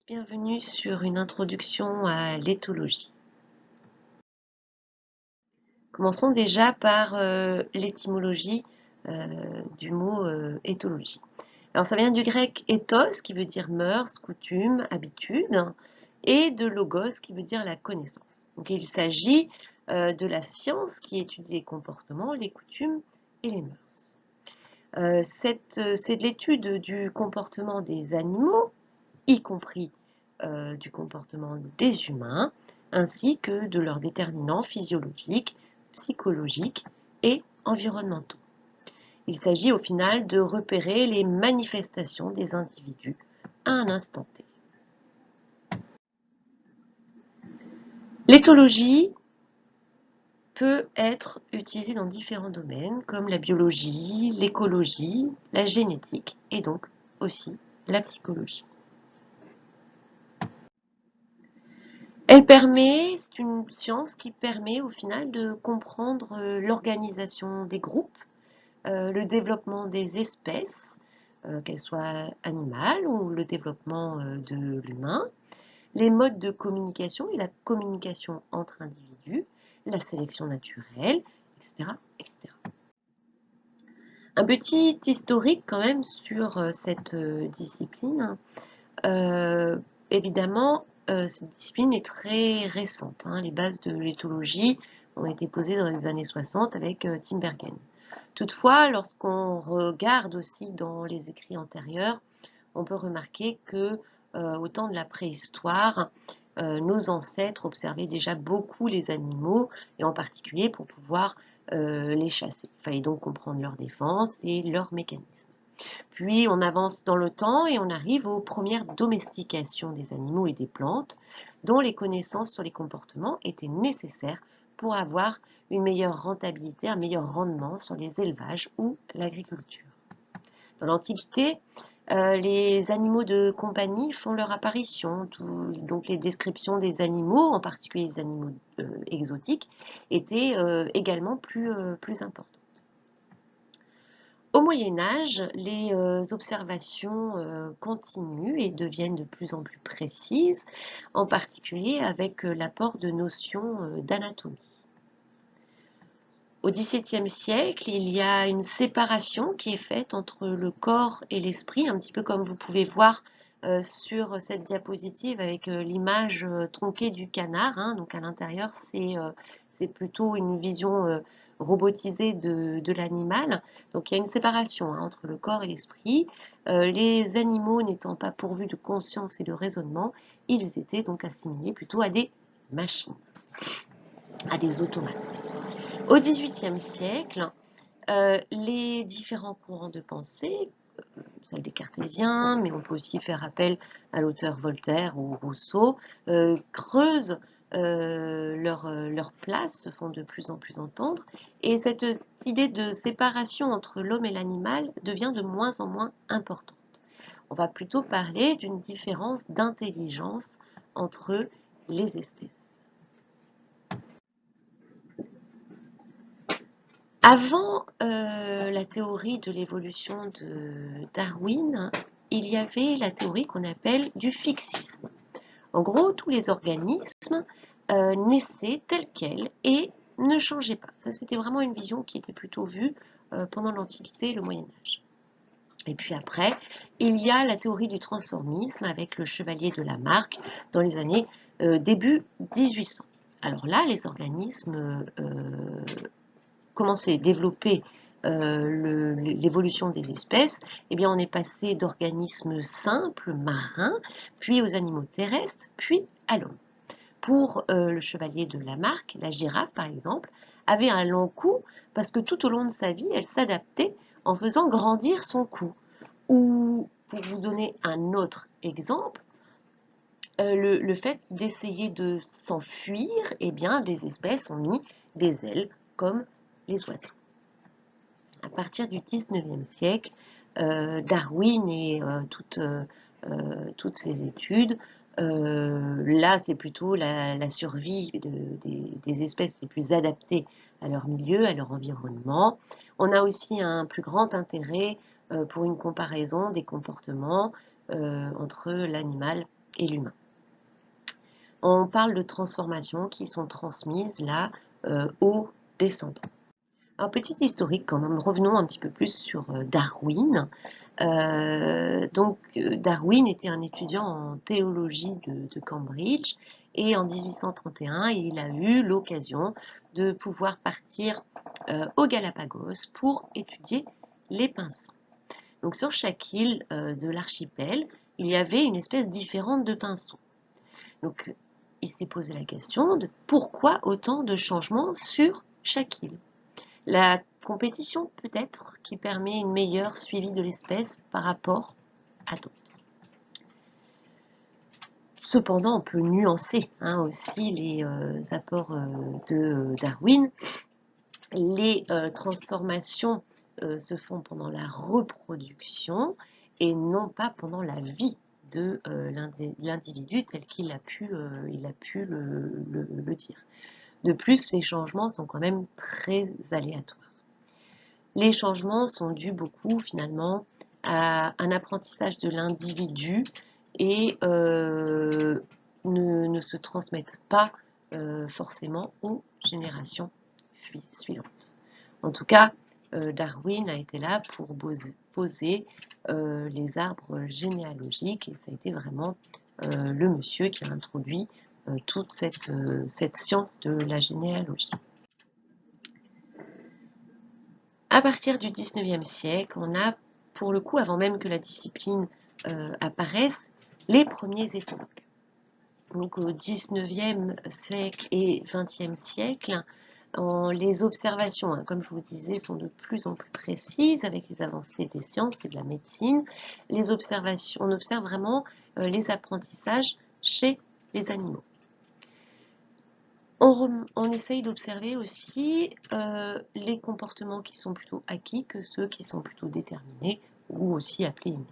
Bienvenue sur une introduction à l'éthologie. Commençons déjà par l'étymologie du mot éthologie. Alors ça vient du grec ethos qui veut dire mœurs, coutumes, habitudes, et de logos qui veut dire la connaissance. Donc il s'agit de la science qui étudie les comportements, les coutumes et les mœurs. C'est de l'étude du comportement des animaux, y compris du comportement des humains, ainsi que de leurs déterminants physiologiques, psychologiques et environnementaux. Il s'agit au final de repérer les manifestations des individus à un instant T. L'éthologie peut être utilisée dans différents domaines comme la biologie, l'écologie, la génétique et donc aussi la psychologie. C'est une science qui permet au final de comprendre l'organisation des groupes, le développement des espèces, qu'elles soient animales ou le développement de l'humain, les modes de communication et la communication entre individus, la sélection naturelle, etc., etc. Un petit historique quand même sur cette discipline. Évidemment, cette discipline est très récente. Les bases de l'éthologie ont été posées dans les années 60 avec Tinbergen. Toutefois, lorsqu'on regarde aussi dans les écrits antérieurs, on peut remarquer que au temps de la préhistoire, nos ancêtres observaient déjà beaucoup les animaux, et en particulier pour pouvoir les chasser. Il fallait donc comprendre leur défense et leurs mécanismes. Puis on avance dans le temps et on arrive aux premières domestications des animaux et des plantes, dont les connaissances sur les comportements étaient nécessaires pour avoir une meilleure rentabilité, un meilleur rendement sur les élevages ou l'agriculture. Dans l'Antiquité, les animaux de compagnie font leur apparition, donc les descriptions des animaux, en particulier les animaux exotiques, étaient également plus importantes. Au Moyen Âge, les observations continuent et deviennent de plus en plus précises, en particulier avec l'apport de notions d'anatomie. Au XVIIe siècle, il y a une séparation qui est faite entre le corps et l'esprit, un petit peu comme vous pouvez voir sur cette diapositive avec l'image tronquée du canard. Donc à l'intérieur, c'est plutôt une vision robotisée de l'animal. Donc il y a une séparation entre le corps et l'esprit. Les animaux n'étant pas pourvus de conscience et de raisonnement, ils étaient donc assimilés plutôt à des machines, à des automates. Au XVIIIe siècle, les différents courants de pensée, celle des cartésiens, mais on peut aussi faire appel à l'auteur Voltaire ou Rousseau, creusent leur place, se font de plus en plus entendre, et cette idée de séparation entre l'homme et l'animal devient de moins en moins importante. On va plutôt parler d'une différence d'intelligence entre les espèces. Avant la théorie de l'évolution de Darwin, il y avait la théorie qu'on appelle du fixisme. En gros, tous les organismes naissaient tels quels et ne changeaient pas. Ça, c'était vraiment une vision qui était plutôt vue pendant l'Antiquité et le Moyen-Âge. Et puis après, il y a la théorie du transformisme avec le chevalier de Lamarck dans les années début 1800. Alors là, les organismes commencé à développer l'évolution des espèces, eh bien on est passé d'organismes simples, marins, puis aux animaux terrestres, puis à l'homme. Pour le chevalier de Lamarck, la girafe par exemple, avait un long cou parce que tout au long de sa vie, elle s'adaptait en faisant grandir son cou. Ou, pour vous donner un autre exemple, le fait d'essayer de s'enfuir, eh bien les espèces ont mis des ailes comme les oiseaux. À partir du XIXe siècle, Darwin et toutes ses études, là c'est plutôt la survie des espèces les plus adaptées à leur milieu, à leur environnement. On a aussi un plus grand intérêt pour une comparaison des comportements entre l'animal et l'humain. On parle de transformations qui sont transmises là aux descendants. Un petit historique quand même, revenons un petit peu plus sur Darwin. Darwin était un étudiant en théologie de Cambridge et en 1831, il a eu l'occasion de pouvoir partir aux Galapagos pour étudier les pinsons. Donc sur chaque île de l'archipel, il y avait une espèce différente de pinsons. Donc il s'est posé la question de pourquoi autant de changements sur chaque île. La compétition peut-être qui permet une meilleure suivi de l'espèce par rapport à d'autres. Cependant, on peut nuancer aussi les apports de Darwin. Les transformations se font pendant la reproduction et non pas pendant la vie de l'individu tel qu'il a pu, le dire. De plus, ces changements sont quand même très aléatoires. Les changements sont dus beaucoup finalement à un apprentissage de l'individu et ne se transmettent pas forcément aux générations suivantes. En tout cas, Darwin a été là pour poser les arbres généalogiques et ça a été vraiment le monsieur qui a introduit toute cette science de la généalogie. À partir du 19e siècle, on a, pour le coup, avant même que la discipline apparaisse, les premiers éthologues. Donc au 19e siècle et 20e siècle, les observations, comme je vous disais, sont de plus en plus précises avec les avancées des sciences et de la médecine. Les observations, on observe vraiment les apprentissages chez les animaux. On essaye d'observer aussi les comportements qui sont plutôt acquis que ceux qui sont plutôt déterminés ou aussi appelés innés.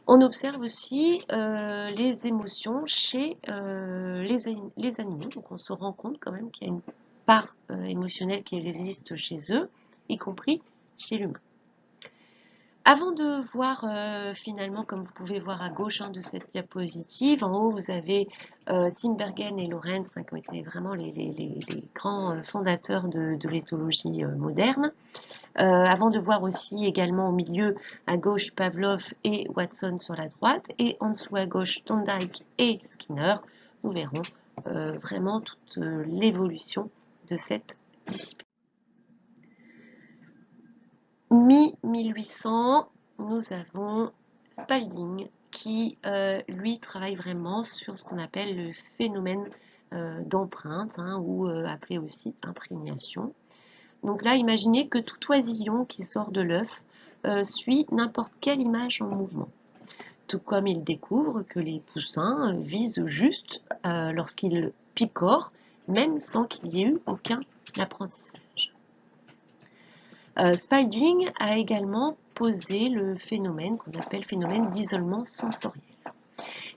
On observe aussi les émotions chez les animaux. Donc on se rend compte quand même qu'il y a une part émotionnelle qui existe chez eux, y compris chez l'humain. Avant de voir finalement, comme vous pouvez voir à gauche de cette diapositive, en haut vous avez Tinbergen et Lorentz qui ont été vraiment les grands fondateurs de l'éthologie moderne. Avant de voir aussi également au milieu à gauche Pavlov et Watson sur la droite et en dessous à gauche Thorndike et Skinner, nous verrons vraiment toute l'évolution de cette discipline. Mi-1800, nous avons Spalding qui, lui, travaille vraiment sur ce qu'on appelle le phénomène d'empreinte, ou appelé aussi imprégnation. Donc là, imaginez que tout oisillon qui sort de l'œuf suit n'importe quelle image en mouvement. Tout comme il découvre que les poussins visent juste lorsqu'ils picorent, même sans qu'il y ait eu aucun apprentissage. Spalding a également posé le phénomène qu'on appelle phénomène d'isolement sensoriel.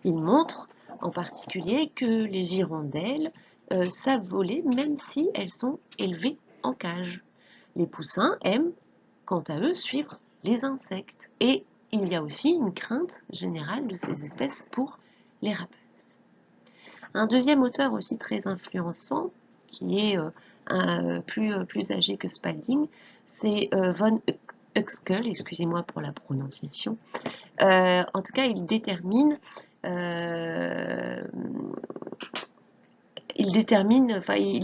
Il montre en particulier que les hirondelles savent voler même si elles sont élevées en cage. Les poussins aiment, quant à eux, suivre les insectes. Et il y a aussi une crainte générale de ces espèces pour les rapaces. Un deuxième auteur aussi très influençant, qui est plus âgé que Spalding, c'est von Uexküll, excusez-moi pour la prononciation. En tout cas, il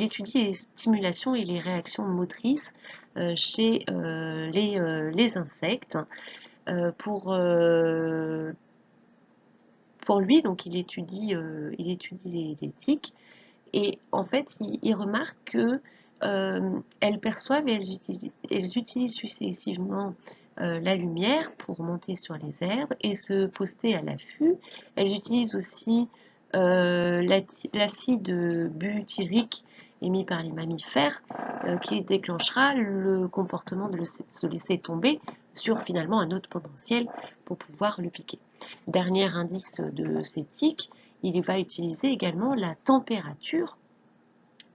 étudie les stimulations et les réactions motrices chez les insectes. Pour lui, donc il étudie les tiques et en fait, il remarque que elles perçoivent et elles utilisent successivement la lumière pour monter sur les herbes et se poster à l'affût. Elles utilisent aussi l'acide butyrique émis par les mammifères qui déclenchera le comportement de se laisser tomber sur finalement un autre potentiel pour pouvoir le piquer. Dernier indice de ces tiques, il va utiliser également la température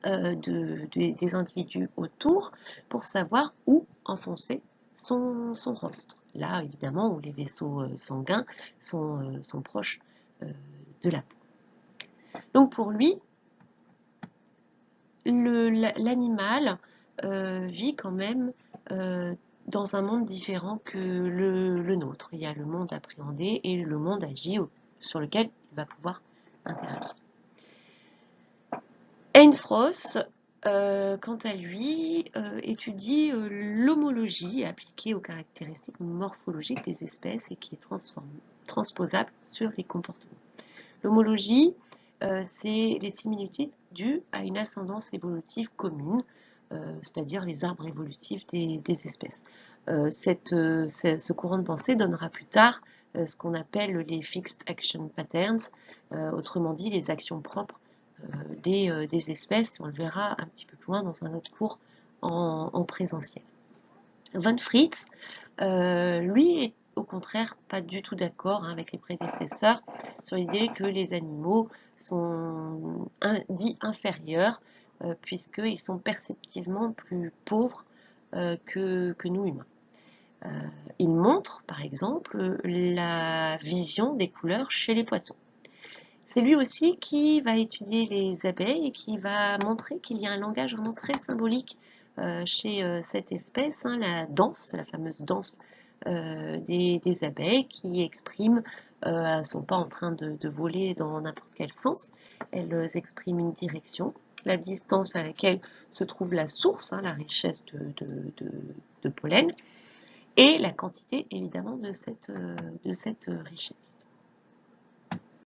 des individus autour pour savoir où enfoncer son rostre. Là, évidemment, où les vaisseaux sanguins sont proches de la peau. Donc pour lui, l'animal vit quand même dans un monde différent que le nôtre. Il y a le monde appréhendé et le monde agi sur lequel il va pouvoir interagir. Heinz Ross, quant à lui, étudie l'homologie appliquée aux caractéristiques morphologiques des espèces et qui est transposable sur les comportements. L'homologie, c'est les similitudes dues à une ascendance évolutive commune, c'est-à-dire les arbres évolutifs des espèces. Ce courant de pensée donnera plus tard ce qu'on appelle les Fixed Action Patterns, autrement dit les actions propres des espèces. On le verra un petit peu plus loin dans un autre cours en présentiel. Von Fritz, lui, est au contraire pas du tout d'accord avec les prédécesseurs sur l'idée que les animaux sont dits inférieurs puisqu'ils sont perceptivement plus pauvres que nous humains. Il montre, par exemple, la vision des couleurs chez les poissons. C'est lui aussi qui va étudier les abeilles et qui va montrer qu'il y a un langage vraiment très symbolique chez cette espèce, hein, la danse, la fameuse danse des abeilles qui expriment, elles ne sont pas en train de voler dans n'importe quel sens, elles expriment une direction, la distance à laquelle se trouve la source, hein, la richesse de pollen, et la quantité évidemment de cette richesse.